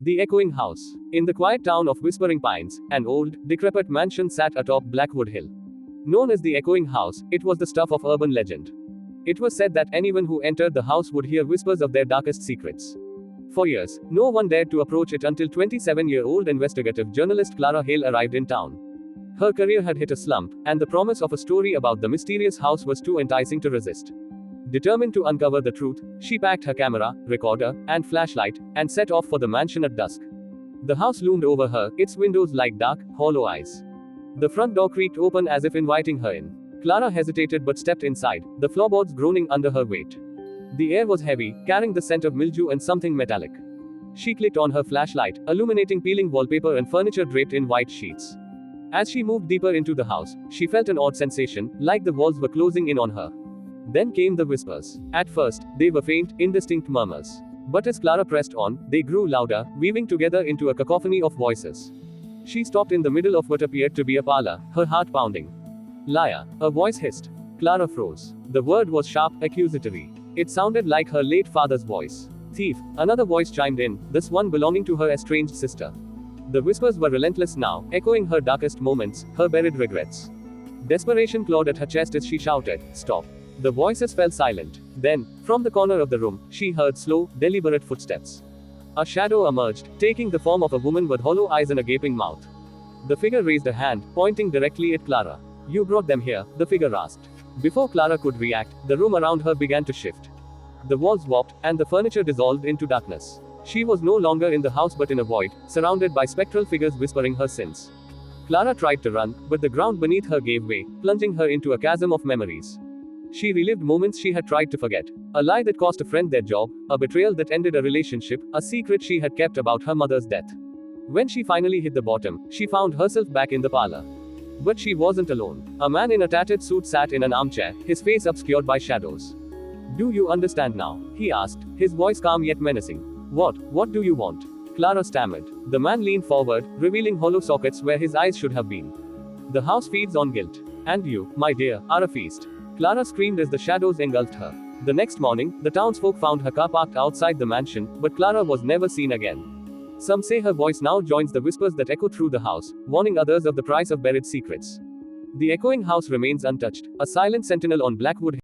The Echoing House. In the quiet town of Whispering Pines, an old, decrepit mansion sat atop Blackwood Hill. Known as the Echoing House, it was the stuff of urban legend. It was said that anyone who entered the house would hear whispers of their darkest secrets. For years, no one dared to approach it until 27-year-old investigative journalist Clara Hale arrived in town. Her career had hit a slump, and the promise of a story about the mysterious house was too enticing to resist. Determined to uncover the truth, she packed her camera, recorder, and flashlight, and set off for the mansion at dusk. The house loomed over her, its windows like dark, hollow eyes. The front door creaked open as if inviting her in. Clara hesitated but stepped inside, the floorboards groaning under her weight. The air was heavy, carrying the scent of mildew and something metallic. She clicked on her flashlight, illuminating peeling wallpaper and furniture draped in white sheets. As she moved deeper into the house, she felt an odd sensation, like the walls were closing in on her. Then came the whispers. At first, they were faint, indistinct murmurs. But as Clara pressed on, they grew louder, weaving together into a cacophony of voices. She stopped in the middle of what appeared to be a parlor, her heart pounding. "Liar," a voice hissed. Clara froze. The word was sharp, accusatory. It sounded like her late father's voice. "Thief," another voice chimed in, this one belonging to her estranged sister. The whispers were relentless now, echoing her darkest moments, her buried regrets. Desperation clawed at her chest as she shouted, "Stop." The voices fell silent. Then, from the corner of the room, she heard slow, deliberate footsteps. A shadow emerged, taking the form of a woman with hollow eyes and a gaping mouth. The figure raised a hand, pointing directly at Clara. "You brought them here?" the figure asked. Before Clara could react, the room around her began to shift. The walls warped, and the furniture dissolved into darkness. She was no longer in the house but in a void, surrounded by spectral figures whispering her sins. Clara tried to run, but the ground beneath her gave way, plunging her into a chasm of memories. She relived moments she had tried to forget. A lie that cost a friend their job, a betrayal that ended a relationship, a secret she had kept about her mother's death. When she finally hit the bottom, she found herself back in the parlor. But she wasn't alone. A man in a tattered suit sat in an armchair, his face obscured by shadows. "Do you understand now?" he asked, his voice calm yet menacing. What do you want?" Clara stammered. The man leaned forward, revealing hollow sockets where his eyes should have been. "The house feeds on guilt. And you, my dear, are a feast." Clara screamed as the shadows engulfed her. The next morning, the townsfolk found her car parked outside the mansion, but Clara was never seen again. Some say her voice now joins the whispers that echo through the house, warning others of the price of buried secrets. The Echoing House remains untouched, a silent sentinel on Blackwood Hill.